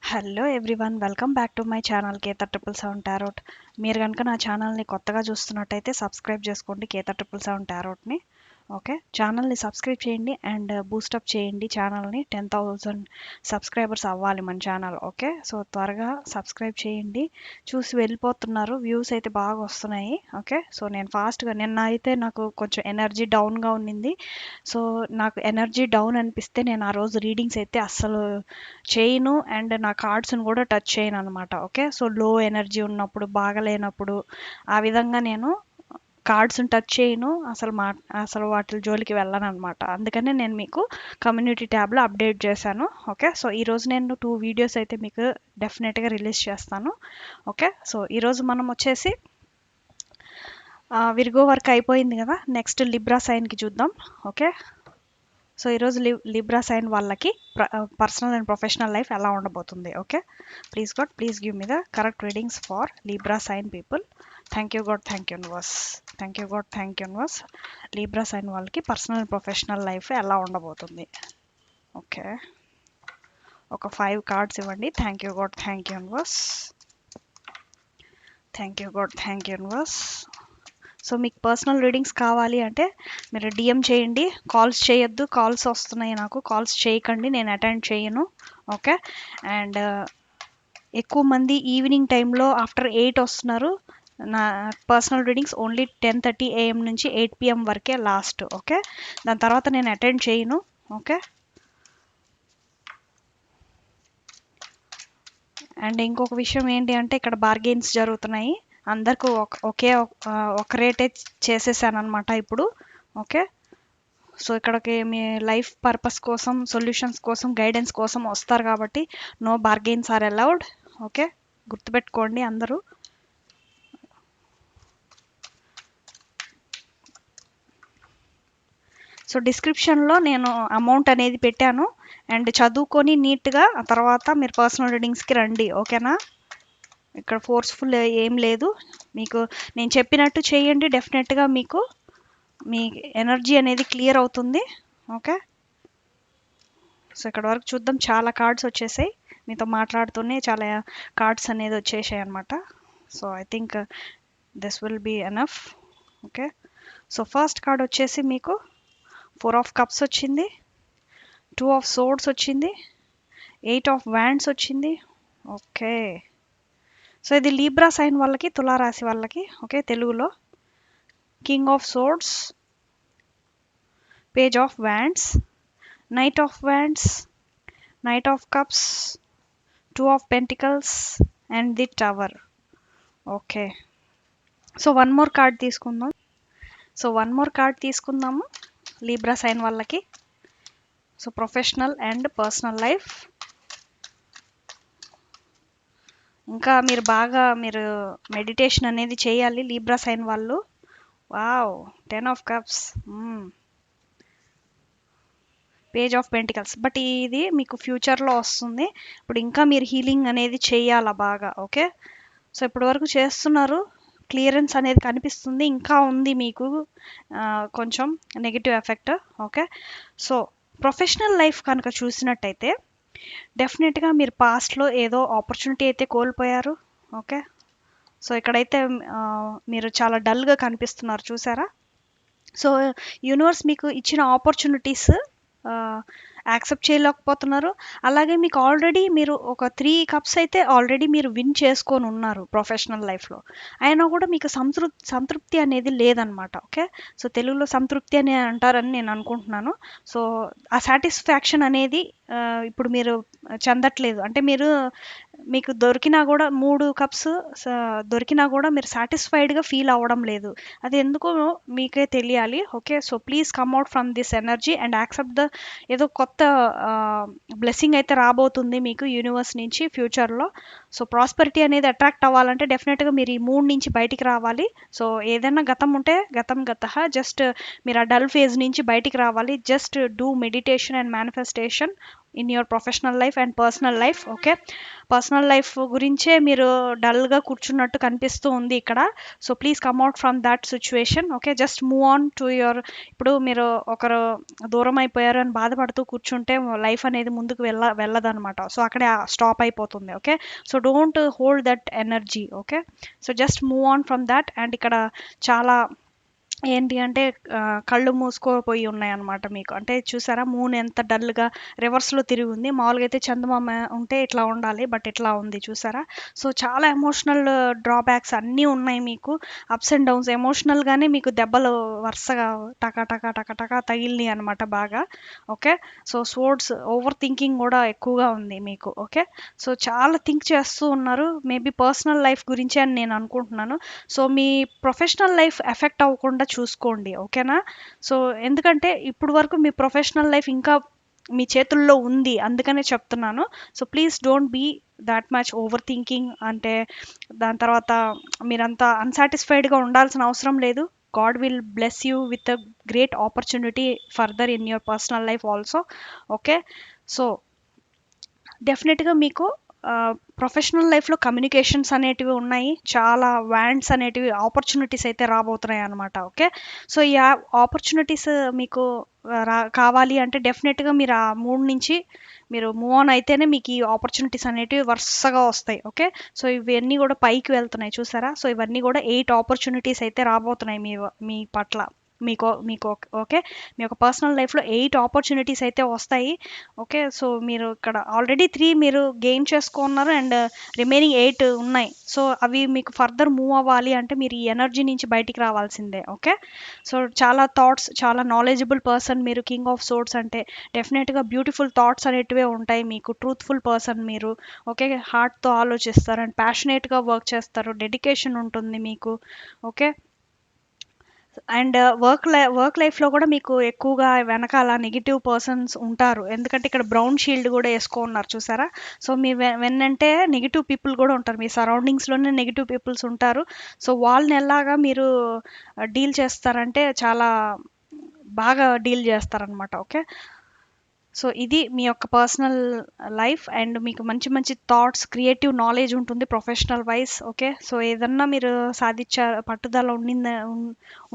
Hello everyone, welcome back to my channel K37 tarot. మీరు కనుక నా ఛానల్ని కొత్తగా చూస్తున్నట్టయితే సబ్స్క్రైబ్ చేసుకోండి K37 టారోట్ని. ఓకే, ఛానల్ని సబ్స్క్రైబ్ చేయండి అండ్ బూస్టప్ చేయండి ఛానల్ని. 10,000 సబ్స్క్రైబర్స్ అవ్వాలి మన ఛానల్. ఓకే, సో త్వరగా సబ్స్క్రైబ్ చేయండి. చూసి వెళ్ళిపోతున్నారు, వ్యూస్ అయితే బాగా వస్తున్నాయి. ఓకే, సో నేను ఫాస్ట్గా నిన్న అయితే నాకు కొంచెం ఎనర్జీ డౌన్గా ఉన్నింది. సో నాకు ఎనర్జీ డౌన్ అనిపిస్తే నేను ఆ రోజు రీడింగ్స్ అయితే అస్సలు చేయను అండ్ నా కార్డ్స్ని కూడా టచ్ చేయను అనమాట. ఓకే, సో లో ఎనర్జీ ఉన్నప్పుడు, బాగలేనప్పుడు ఆ విధంగా నేను కార్డ్స్ని టచ్ చేయను, అసలు వాటి జోలికి వెళ్ళను అనమాట. అందుకనే నేను మీకు కమ్యూనిటీ ట్యాబ్లో అప్డేట్ చేశాను. ఓకే, సో ఈరోజు నేను 2 వీడియోస్ అయితే మీకు డెఫినెట్గా రిలీజ్ చేస్తాను. ఓకే, సో ఈరోజు మనం వచ్చేసి విర్గో వర్క్ అయిపోయింది కదా, నెక్స్ట్ లిబ్రా సైన్కి చూద్దాం. ఓకే, సో ఈరోజు లిబ్రా సైన్ వాళ్ళకి పర్సనల్ అండ్ ప్రొఫెషనల్ లైఫ్ ఎలా ఉండబోతుంది. Okay, please god please give me the correct readings for libra sign people. Thank you God, thank you universe, thank you God, thank you universe. Libra sign వాళ్ళకి personal and professional life ఎలా ఉండబోతుంది. Okay, ఒక 5 cards ఇవ్వండి. Thank you God, thank you universe, thank you God, thank you universe. So మీకు personal readings కావాలి అంటే మీరు DM చేయండి, కాల్స్ చేయొద్దు. కాల్స్ వస్తున్నాయి నాకు, కాల్స్ చేయకండి, నేను అటెండ్ చేయను. ఓకే, అండ్ ఎక్కువ మంది ఈవినింగ్ టైంలో ఆఫ్టర్ 8 వస్తున్నారు. నా పర్సనల్ రీడింగ్స్ ఓన్లీ 10:30 AM నుంచి 8 PM వరకే లాస్ట్. ఓకే, దాని తర్వాత నేను అటెండ్ చేయను. ఓకే, అండ్ ఇంకొక విషయం ఏంటి అంటే ఇక్కడ బార్గెయిన్స్ జరుగుతున్నాయి. అందరికీ ఒక రేటే చేసేసాను అనమాట ఇప్పుడు. ఓకే, సో ఇక్కడికి మీ లైఫ్ పర్పస్ కోసం, సొల్యూషన్స్ కోసం, గైడెన్స్ కోసం వస్తారు కాబట్టి నో బార్గెయిన్స్ ఆర్ అలౌడ్. ఓకే, గుర్తుపెట్టుకోండి అందరూ. సో డిస్క్రిప్షన్లో నేను అమౌంట్ అనేది పెట్టాను అండ్ చదువుకొని నీట్గా ఆ తర్వాత మీరు పర్సనల్ రీడింగ్స్కి రండి. ఓకేనా, ఇక్కడ ఫోర్స్ఫుల్ ఏం లేదు. మీకు నేను చెప్పినట్టు చేయండి, డెఫినెట్గా మీకు మీ ఎనర్జీ అనేది క్లియర్ అవుతుంది. ఓకే, సో ఇక్కడ వరకు చూద్దాం. చాలా కార్డ్స్ వచ్చేసాయి, మీతో మాట్లాడుతూనే చాలా కార్డ్స్ అనేది వచ్చేసాయి అనమాట. So I think this will be enough. Okay, so first card వచ్చేసి మీకు 4 ఆఫ్ కప్స్ వచ్చింది, 2 ఆఫ్ సోర్డ్స్ వచ్చింది, 8 ఆఫ్ వ్యాండ్స్ వచ్చింది. ఓకే, సో ఇది లీబ్రా సైన్ వాళ్ళకి, తులారాశి వాళ్ళకి. ఓకే, తెలుగులో king of swords, page of wands, knight of wands, knight of cups, 2 of pentacles and the tower. Okay, so one more card తీసుకుందాము Libra sign వాళ్ళకి. So professional and personal life. ఇంకా మీరు meditation అనేది చేయాలి Libra sign వాళ్ళు. Wow, 10 of cups, page of pentacles. But ఇది మీకు ఫ్యూచర్లో వస్తుంది, ఇప్పుడు ఇంకా మీరు హీలింగ్ అనేది చేయాలా బాగా. ఓకే, సో ఇప్పటి వరకు చేస్తున్నారు, క్లియరెన్స్ అనేది కనిపిస్తుంది, ఇంకా ఉంది మీకు కొంచెం negative effect. Okay, so professional life కనుక చూసినట్టయితే డెఫినెట్గా మీరు పాస్ట్లో ఏదో ఆపర్చునిటీ అయితే కోల్పోయారు. ఓకే, సో ఇక్కడైతే మీరు చాలా డల్గా కనిపిస్తున్నారు, చూసారా. సో యూనివర్స్ మీకు ఇచ్చిన ఆపర్చునిటీస్ యాక్సెప్ట్ చేయలేకపోతున్నారు. అలాగే మీకు ఆల్రెడీ మీరు ఒక 3 కప్స్ అయితే ఆల్రెడీ మీరు విన్ చేసుకొని ఉన్నారు ప్రొఫెషనల్ లైఫ్లో, అయినా కూడా మీకు సంతృప్తి అనేది లేదనమాట. ఓకే, సో తెలుగులో సంతృప్తి అని అంటారని నేను అనుకుంటున్నాను. సో ఆ సాటిస్ఫాక్షన్ అనేది ఇప్పుడు మీరు చెందట్లేదు. అంటే మీకు దొరికినా కూడా 3 కప్స్ దొరికినా కూడా మీరు సాటిస్ఫైడ్గా ఫీల్ అవ్వడం లేదు. అది ఎందుకో మీకే తెలియాలి. Okay, so please come out from this energy and accept the ఏదో కొత్త బ్లెస్సింగ్ అయితే రాబోతుంది మీకు యూనివర్స్ నుంచి ఫ్యూచర్లో. సో ప్రాస్పెరిటీ అనేది అట్రాక్ట్ అవ్వాలంటే డెఫినెట్గా మీరు ఈ మూడ్ నుంచి బయటికి రావాలి. సో ఏదైనా గతం ఉంటే గతం గతః, జస్ట్ మీరు ఆ డల్ ఫేజ్ నుంచి బయటికి రావాలి. Just do meditation and manifestation. In your professional life and personal life. Okay, personal life గురించే మీరు డల్గా కూర్చున్నట్టు కనిపిస్తూ ఉంది ఇక్కడ. So please come out from that situation. Okay, just move on to your. ఇప్పుడు మీరు ఒకరు దూరం అయిపోయారు అని బాధపడుతూ కూర్చుంటే లైఫ్ అనేది ముందుకు వెళ్ళదన్నమాట. సో అక్కడే స్టాప్ అయిపోతుంది. Okay, so don't hold that energy. Okay, so just move on from that. And ఇక్కడ చాలా ఏంటి అంటే కళ్ళు మూసుకోపోయి ఉన్నాయన్నమాట మీకు. అంటే చూసారా మూన్ ఎంత డల్గా రివర్స్లో తిరిగి ఉంది. మామూలుగా అయితే చందమామ ఉంటే ఇట్లా ఉండాలి, బట్ ఇట్లా ఉంది చూసారా. సో చాలా ఎమోషనల్ డ్రాబ్యాక్స్ అన్నీ ఉన్నాయి మీకు. అప్స్ అండ్ డౌన్స్ ఎమోషనల్గానే మీకు దెబ్బలు వరుసగా టకా టకా టకా టకా తగిలినాయి అనమాట బాగా. Okay, so sports over thinking కూడా ఎక్కువగా ఉంది మీకు. ఓకే, సో చాలా థింక్ చేస్తూ ఉన్నారు, మేబీ పర్సనల్ లైఫ్ గురించి అని నేను అనుకుంటున్నాను. సో మీ ప్రొఫెషనల్ లైఫ్ ఎఫెక్ట్ అవ్వకుండా చూసుకోండి. ఓకేనా. సో ఎందుకంటే ఇప్పుడు వరకు మీ ప్రొఫెషనల్ లైఫ్ ఇంకా మీ చేతుల్లో ఉంది, అందుకనే చెప్తున్నాను. So please don't be that much over thinking. అంటే దాని తర్వాత మీరంతా అన్సాటిస్ఫైడ్గా ఉండాల్సిన అవసరం లేదు. God will bless you with a great opportunity further in your personal life also. Okay, so డెఫినెట్గా మీకు ప్రొఫెషనల్ లైఫ్లో కమ్యూనికేషన్స్ అనేటివి ఉన్నాయి, చాలా వ్యాండ్స్ అనేటివి ఆపర్చునిటీస్ అయితే రాబోతున్నాయి అనమాట. ఓకే, సో ఈ ఆపర్చునిటీస్ మీకు కావాలి అంటే డెఫినెట్గా మీరు ఆ మూడ్ నుంచి మీరు మూవ్ ఆన్ అయితేనే మీకు ఈ ఆపర్చునిటీస్ అనేటివి వరుసగా వస్తాయి. ఓకే, సో ఇవన్నీ కూడా పైకి వెళ్తున్నాయి చూసారా. సో ఇవన్నీ కూడా 8 ఆపర్చునిటీస్ అయితే రాబోతున్నాయి మీ పట్ల. మీకు ఓకే, మీ యొక్క పర్సనల్ లైఫ్లో 8 ఆపర్చునిటీస్ అయితే వస్తాయి. ఓకే, సో మీరు ఇక్కడ ఆల్రెడీ 3 మీరు గెయిన్ చేసుకున్నారు అండ్ రిమైనింగ్ 8 ఉన్నాయి. సో అవి మీకు ఫర్దర్ మూవ్ అవ్వాలి అంటే మీరు ఈ ఎనర్జీ నుంచి బయటికి రావాల్సిందే. ఓకే, సో చాలా థాట్స్, చాలా నాలెడ్జబుల్ పర్సన్ మీరు. కింగ్ ఆఫ్ సోర్డ్స్ అంటే డెఫినెట్గా బ్యూటిఫుల్ థాట్స్ అనేటివే ఉంటాయి మీకు. ట్రూత్ఫుల్ పర్సన్ మీరు. ఓకే, హార్ట్తో ఆలోచిస్తారు అండ్ ప్యాషనేట్గా వర్క్ చేస్తారు, డెడికేషన్ ఉంటుంది మీకు. ఓకే, అండ్ వర్క్ లైఫ్లో కూడా మీకు ఎక్కువగా వెనకాల నెగిటివ్ పర్సన్స్ ఉంటారు, ఎందుకంటే ఇక్కడ బ్రౌన్ షీల్డ్ కూడా వేసుకున్నారు చూసారా. సో మీ వెన్నంటే నెగిటివ్ పీపుల్ కూడా ఉంటారు, మీ సరౌండింగ్స్లోనే నెగిటివ్ పీపుల్స్ ఉంటారు. సో వాళ్ళని ఎలాగా మీరు డీల్ చేస్తారంటే చాలా బాగా డీల్ చేస్తారనమాట. ఓకే, సో ఇది మీ యొక్క పర్సనల్ లైఫ్ అండ్ మీకు మంచి మంచి థాట్స్, క్రియేటివ్ నాలెడ్జ్ ఉంటుంది ప్రొఫెషనల్ వైజ్. ఓకే, సో ఏదన్నా మీరు పట్టుదల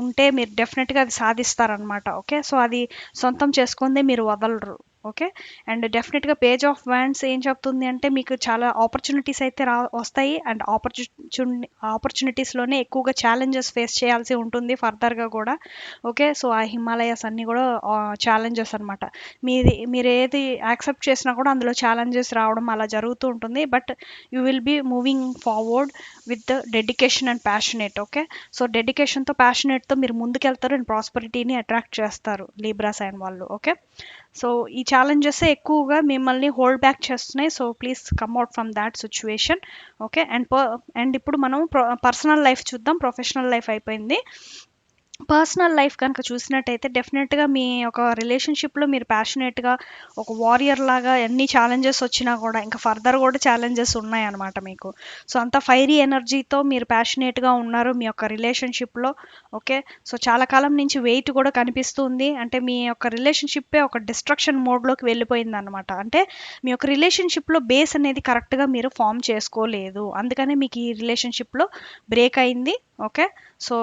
ఉంటే మీరు డెఫినెట్గా అది సాధిస్తారనమాట. ఓకే, సో అది సొంతం చేసుకుందే మీరు వదలరు. ఓకే, అండ్ డెఫినెట్గా పేజ్ ఆఫ్ వ్యాండ్స్ ఏం చెప్తుంది అంటే మీకు చాలా ఆపర్చునిటీస్ అయితే వస్తాయి అండ్ ఆపర్చునిటీస్లోనే ఎక్కువగా ఛాలెంజెస్ ఫేస్ చేయాల్సి ఉంటుంది ఫర్దర్గా కూడా. ఓకే, సో ఆ హిమాలయాస్ అన్నీ కూడా ఛాలెంజెస్ అనమాట. మీరు ఏది యాక్సెప్ట్ చేసినా కూడా అందులో ఛాలెంజెస్ రావడం అలా జరుగుతూ ఉంటుంది, but you will be moving forward with dedication and passionate. Okay, so డెడికేషన్తో ప్యాషనేట్తో మీరు ముందుకెళ్తారు అండ్ ప్రాస్పరిటీని అట్రాక్ట్ చేస్తారు లీబ్రా సైన్ వాళ్ళు. ఓకే, సో ఈ ఛాలెంజెస్ ఎక్కువగా మిమ్మల్ని హోల్డ్ బ్యాక్ చేస్తున్నాయి. So please come out from that situation. Okay, and ఇప్పుడు మనం పర్సనల్ లైఫ్ చూద్దాం. ప్రొఫెషనల్ లైఫ్ అయిపోయింది. పర్సనల్ లైఫ్ కనుక చూసినట్టయితే డెఫినెట్గా మీ ఒక రిలేషన్షిప్లో మీరు ప్యాషనేట్గా ఒక వారియర్ లాగా ఎన్ని ఛాలెంజెస్ వచ్చినా కూడా ఇంకా ఫర్దర్ కూడా ఛాలెంజెస్ ఉన్నాయన్నమాట మీకు. సో అంత ఫైరీ ఎనర్జీతో మీరు ప్యాషనేట్గా ఉన్నారు మీ యొక్క రిలేషన్షిప్లో. ఓకే, సో చాలా కాలం నుంచి వెయిట్ కూడా కనిపిస్తుంది, అంటే మీ యొక్క రిలేషన్షిప్పే ఒక డిస్ట్రక్షన్ మోడ్లోకి వెళ్ళిపోయింది అనమాట. అంటే మీ యొక్క రిలేషన్షిప్లో బేస్ అనేది కరెక్ట్గా మీరు ఫామ్ చేసుకోలేదు, అందుకనే మీకు ఈ రిలేషన్షిప్లో బ్రేక్ అయింది. ఓకే, సో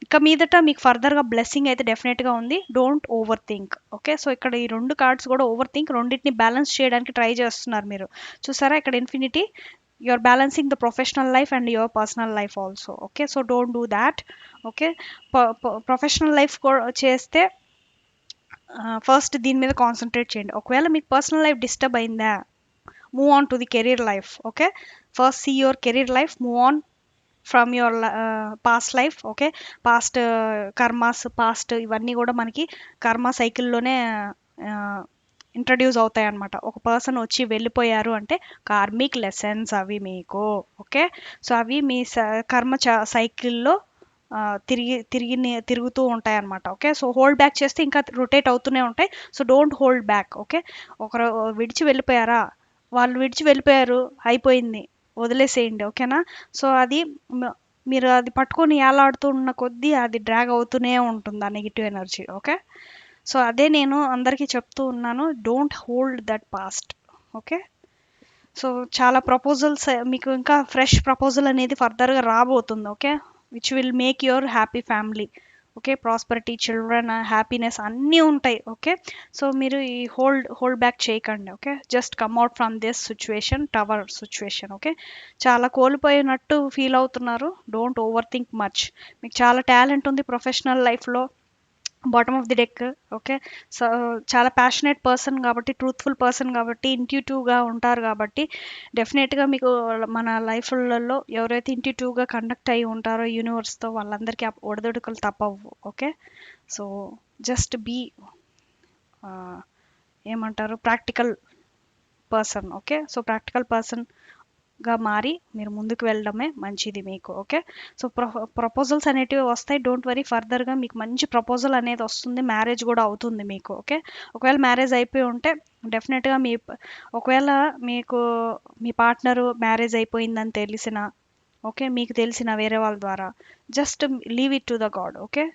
ఇక మీదట మీకు ఫర్దర్గా బ్లెస్సింగ్ అయితే డెఫినెట్గా ఉంది. Don't over think. Okay, so ఇక్కడ ఈ 2 కార్డ్స్ కూడా ఓవర్ థింక్, రెండింటిని బ్యాలెన్స్ చేయడానికి ట్రై చేస్తున్నారు మీరు. చూసారా ఇక్కడ infinity, you're balancing the professional life and your personal life also. Okay, so don't do that. Okay, professional life చేస్తే ఫస్ట్ దీని మీద కాన్సన్ట్రేట్ చేయండి. ఒకవేళ మీకు పర్సనల్ లైఫ్ డిస్టర్బ్ అయిందా, move on to the career life. Okay, first see your career life, move on from your past life. Okay, past karmas, past ఇవన్నీ కూడా మనకి కర్మ సైకిల్లోనే ఇంట్రడ్యూస్ అవుతాయి అన్నమాట. ఒక పర్సన్ వచ్చి వెళ్ళిపోయారు అంటే కార్మిక్ లెసన్స్ అవి మీకు. ఓకే, సో అవి మీ కర్మ సైకిల్లో తిరుగుతూ ఉంటాయి అన్నమాట. ఓకే, సో హోల్డ్ బ్యాక్ చేస్తే ఇంకా రొటేట్ అవుతూనే ఉంటాయి. So don't hold back. Okay, ఒకరు విడిచి వెళ్ళిపోయారా, వాళ్ళు విడిచి వెళ్ళిపోయారు, అయిపోయింది, వదిలేసేయండి. ఓకేనా, సో అది మీరు అది పట్టుకొని ఏలాడుతూ ఉన్న కొద్దీ అది డ్రాగ్ అవుతూనే ఉంటుంది ఆ నెగిటివ్ ఎనర్జీ. ఓకే, సో అదే నేను అందరికీ చెప్తూ ఉన్నాను, don't hold that past. Okay. So చాలా ప్రపోజల్స్ మీకు ఇంకా ఫ్రెష్ ప్రపోజల్ అనేది ఫర్దర్గా రాబోతుంది. Okay, which will make your happy family. Okay, prosperity, children, happiness అన్నీ ఉంటాయి. ఓకే, సో మీరు ఈ హోల్డ్ బ్యాక్ చేయకండి. Okay, just come out from this situation, tower situation. Okay, చాలా కోల్పోయినట్టు ఫీల్ అవుతున్నారు, డోంట్ ఓవర్ థింక్ మచ్. మీకు చాలా టాలెంట్ ఉంది ప్రొఫెషనల్ లైఫ్లో, bottom of the deck. Okay, so చాలా ప్యాషనేట్ పర్సన్ కాబట్టి, ట్రూత్ఫుల్ పర్సన్ కాబట్టి, ఇంట్యూటివ్గా ఉంటారు కాబట్టి డెఫినెట్గా మీకు మన లైఫ్లలో ఎవరైతే ఇంట్యూటివ్గా కండక్ట్ అయ్యి ఉంటారో యూనివర్స్తో, వాళ్ళందరికీ ఒడిదొడుకులు తప్పవు. ఓకే, సో జస్ట్ బీ ఏమంటారు, practical person. Okay, so practical person గా మారి మీరు ముందుకు వెళ్ళడమే మంచిది మీకు. ఓకే, సో ప్రపోజల్స్ అనేటివి వస్తాయి, డోంట్ వరీ. ఫర్దర్గా మీకు మంచి ప్రపోజల్ అనేది వస్తుంది, మ్యారేజ్ కూడా అవుతుంది మీకు. ఓకే, ఒకవేళ మ్యారేజ్ అయిపోయి ఉంటే డెఫినెట్గా ఒకవేళ మీకు మీ పార్ట్నరు మ్యారేజ్ అయిపోయిందని తెలిసిన, ఓకే, మీకు తెలిసిన వేరే వాళ్ళ ద్వారా, just leave it to the god. Okay,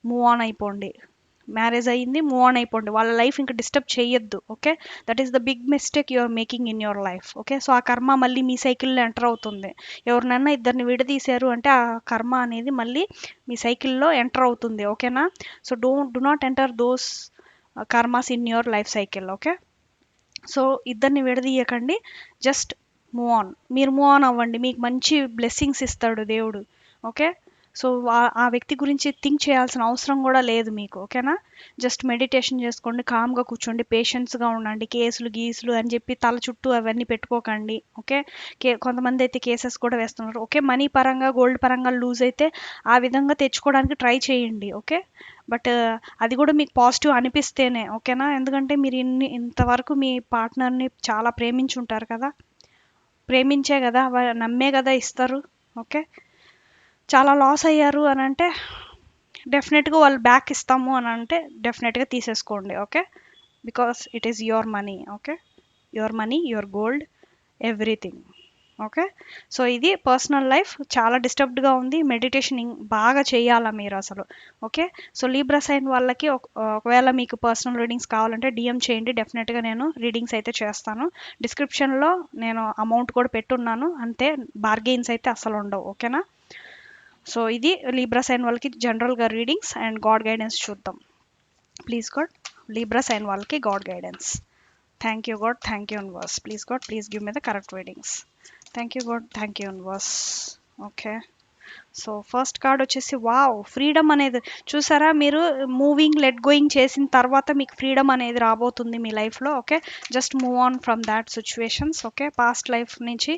move on అయిపోండి. మ్యారేజ్ అయ్యింది, మూవ్ ఆన్ అయిపోండి, వాళ్ళ లైఫ్ ఇంకా డిస్టర్బ్ చేయొద్దు. Okay, that is the big mistake you are making in your life. Okay, so ఆ కర్మ మళ్ళీ మీ సైకిల్లో ఎంటర్ అవుతుంది. ఎవరినైనా ఇద్దరిని విడదీశారు అంటే ఆ కర్మ అనేది మళ్ళీ మీ సైకిల్లో ఎంటర్ అవుతుంది. ఓకేనా, so do not enter those karmas in your life cycle. Okay, so ఇద్దరిని విడదీయకండి, జస్ట్ మూవ్ ఆన్. మీరు మూవ్ ఆన్ అవ్వండి, మీకు మంచి బ్లెస్సింగ్స్ ఇస్తాడు దేవుడు. ఓకే, సో ఆ వ్యక్తి గురించి థింక్ చేయాల్సిన అవసరం కూడా లేదు మీకు. ఓకేనా, జస్ట్ మెడిటేషన్ చేసుకోండి, కామ్గా కూర్చోండి, పేషెన్స్గా ఉండండి. కేసులు గీసులు అని చెప్పి తల చుట్టూ అవన్నీ పెట్టుకోకండి. ఓకే, కొంతమంది అయితే కేసెస్ కూడా వేస్తున్నారు. ఓకే, మనీ పరంగా, గోల్డ్ పరంగా లూజ్ అయితే ఆ విధంగా తెచ్చుకోవడానికి ట్రై చేయండి. ఓకే, బట్ అది కూడా మీకు పాజిటివ్ అనిపిస్తేనే. ఓకేనా, ఎందుకంటే మీరు ఇంతవరకు మీ పార్ట్నర్ని చాలా ప్రేమించుంటారు కదా, ప్రేమించే కదా, నమ్మే కదా ఇస్తారు. ఓకే, చాలా లాస్ అయ్యారు అని అంటే డెఫినెట్గా వాళ్ళు బ్యాక్ ఇస్తాము అని అంటే డెఫినెట్గా తీసేసుకోండి. Okay, because it is your money. Okay, your money, your gold, everything. Okay, so ఇది పర్సనల్ లైఫ్ చాలా డిస్టర్బ్డ్గా ఉంది, మెడిటేషన్ బాగా చేయాలా మీరు అసలు. ఓకే, సో లీబ్రా సైన్ వాళ్ళకి ఒకవేళ మీకు పర్సనల్ రీడింగ్స్ కావాలంటే డిఎం చేయండి, డెఫినెట్గా నేను రీడింగ్స్ అయితే చేస్తాను. డిస్క్రిప్షన్లో నేను అమౌంట్ కూడా పెట్టున్నాను, అంతే, బార్గెయిన్స్ అయితే అసలు ఉండవు. ఓకేనా, సో ఇది లీబ్రా సైన్ వాళ్ళకి జనరల్గా రీడింగ్స్ అండ్ గాడ్ గైడెన్స్ చూద్దాం. ప్లీజ్ గాడ్, లీబ్రా సైన్ వాళ్ళకి God guidance. Thank you God, thank you universe. Please god, please give me the correct readings. Thank you God, thank you universe. Okay, so first card వచ్చేసి wow, freedom అనేది. చూసారా, మీరు moving, let going చేసిన తర్వాత మీకు freedom అనేది రాబోతుంది మీ లైఫ్లో. Okay, just move on from that situations. Okay, past life నుంచి,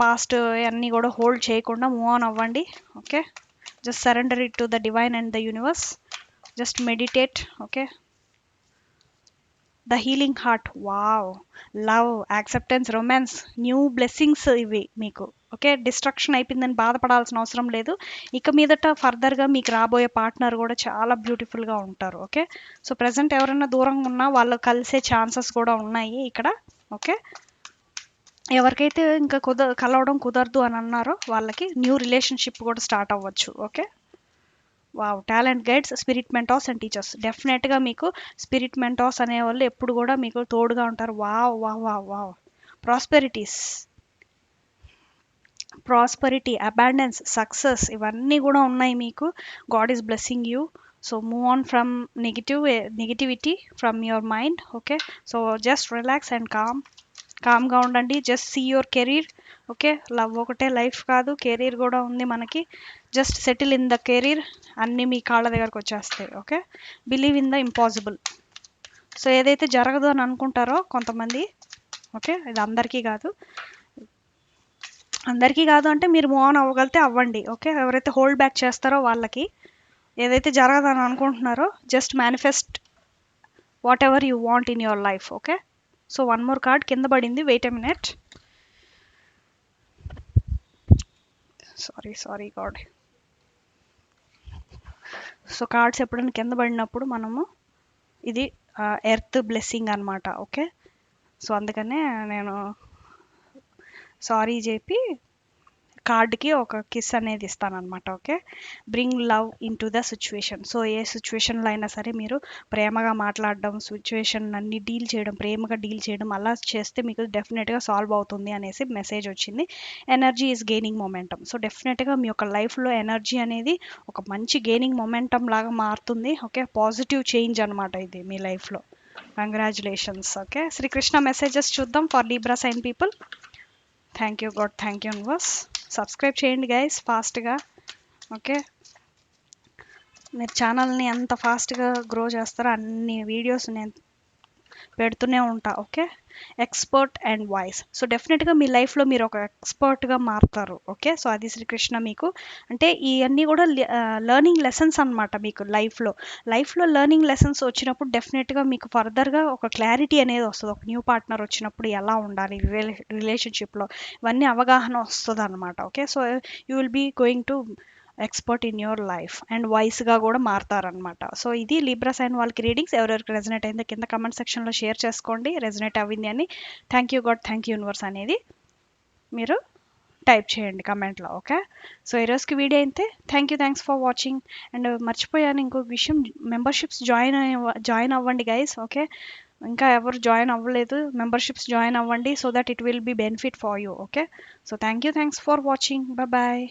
పాస్ట్ అన్నీ కూడా హోల్డ్ చేయకుండా మూవ్ ఆన్ అవ్వండి. Okay, just surrender it to the divine and the universe, just meditate. Okay, the healing heart, wow, love, acceptance, romance, new blessings ఇవి మీకు. Okay, destruction అయిపోయిందని బాధపడాల్సిన అవసరం లేదు. ఇక మీదట ఫర్దర్గా మీకు రాబోయే పార్ట్నర్ కూడా చాలా బ్యూటిఫుల్గా ఉంటారు. ఓకే, సో ప్రజెంట్ ఎవరైనా దూరంగా ఉన్నా వాళ్ళు కలిసే ఛాన్సెస్ కూడా ఉన్నాయి ఇక్కడ. ఓకే, ఎవరికైతే ఇంకా కలవడం కుదరదు అని అన్నారో వాళ్ళకి న్యూ రిలేషన్షిప్ కూడా స్టార్ట్ అవ్వచ్చు. Okay, wow, talent guides, spirit mentors and teachers, డెఫినెట్గా మీకు స్పిరిట్ మెంటార్స్ అనేవాళ్ళు ఎప్పుడు కూడా మీకు తోడుగా ఉంటారు. Wow wow wow wow, prosperities, prosperity, abundance, success ఇవన్నీ కూడా ఉన్నాయి మీకు. God is blessing you. So move on from negativity from your mind. Okay, so just relax and కామ్గా ఉండండి, just see your career. Okay, love ఒకటే life కాదు, career కూడా ఉంది మనకి. Just settle in the career, అన్నీ మీ కాళ్ళ దగ్గరకు వచ్చేస్తాయి. Okay, believe in the impossible. So ఏదైతే జరగదు అని అనుకుంటారో కొంతమంది, ఓకే, ఇది అందరికీ కాదు, అందరికీ కాదు అంటే మీరు మూవ్ ఆన్ అవ్వగలితే అవ్వండి. ఓకే, ఎవరైతే హోల్డ్ బ్యాక్ చేస్తారో వాళ్ళకి, ఏదైతే జరగదని అనుకుంటున్నారో just manifest whatever you want in your life. Okay, so one more card కింద పడింది, wait a minute. Sorry God. So cards ఎప్పుడైనా కింద పడినప్పుడు మనము, ఇది ఎర్త్ బ్లెస్సింగ్ అనమాట. ఓకే, సో అందుకనే నేను సారీ చెప్పి కార్డ్కి ఒక కిస్ అనేది ఇస్తానన్నమాట. Okay, bring love into the situation. So ఏ సిచ్యువేషన్లో అయినా సరే మీరు ప్రేమగా మాట్లాడడం, సిచ్యువేషన్ అన్ని డీల్ చేయడం, ప్రేమగా డీల్ చేయడం, అలా చేస్తే మీకు డెఫినెట్గా సాల్వ్ అవుతుంది అనేసి మెసేజ్ వచ్చింది. Energy is gaining momentum. So డెఫినెట్గా మీ యొక్క లైఫ్లో ఎనర్జీ అనేది ఒక మంచి గెయినింగ్ మొమెంటమ్ లాగా మారుతుంది. ఓకే, పాజిటివ్ చేంజ్ అనమాట ఇది మీ లైఫ్లో. కంగ్రాచులేషన్స్. ఓకే, శ్రీకృష్ణ మెసేజెస్ చూద్దాం for Libra sign people. Thank you God, thank you universe. Subscribe చేయండి గైస్ ఫాస్ట్గా. ఓకే, మీరు ఛానల్ని ఎంత ఫాస్ట్గా గ్రో చేస్తారో అన్ని వీడియోస్ నేను పెడుతూనే ఉంటా. Okay, expert and voice. So డెఫినెట్గా మీ లైఫ్లో మీరు ఒక ఎక్స్పర్ట్గా మారుతారు. ఓకే, సో అది శ్రీకృష్ణ మీకు అంటే ఇవన్నీ కూడా లెర్నింగ్ లెసన్స్ అనమాట. మీకు లైఫ్లో లెర్నింగ్ లెసన్స్ వచ్చినప్పుడు డెఫినెట్గా మీకు ఫర్దర్గా ఒక క్లారిటీ అనేది వస్తుంది. ఒక న్యూ పార్ట్నర్ వచ్చినప్పుడు ఎలా ఉండాలి రిలేషన్షిప్లో, ఇవన్నీ అవగాహన వస్తుంది అనమాట. Okay, so you will be going to expert in your life and వాయిస్గా కూడా మారుతారనమాట. సో ఇది లీబ్రా సైన్ వాళ్ళకి రీడింగ్స్. ఎవరెవరికి రెజనేట్ అయిందో కింద కమెంట్ సెక్షన్లో షేర్ చేసుకోండి, రెజనేట్ అవ్వింది అని. Thank you God, thank you universe అనేది మీరు టైప్ చేయండి కమెంట్లో. ఓకే, సో ఈరోజుకి వీడియో అయితే థ్యాంక్స్ ఫర్ వాచింగ్. అండ్ మర్చిపోయాను ఇంకొక విషయం, మెంబర్షిప్స్ జాయిన్ అవ్వండి గైస్. ఓకే, ఇంకా ఎవరు జాయిన్ అవ్వలేదు, మెంబర్షిప్స్ జాయిన్ అవ్వండి so that it will be benefit for you. Okay, so thanks for watching. Bye.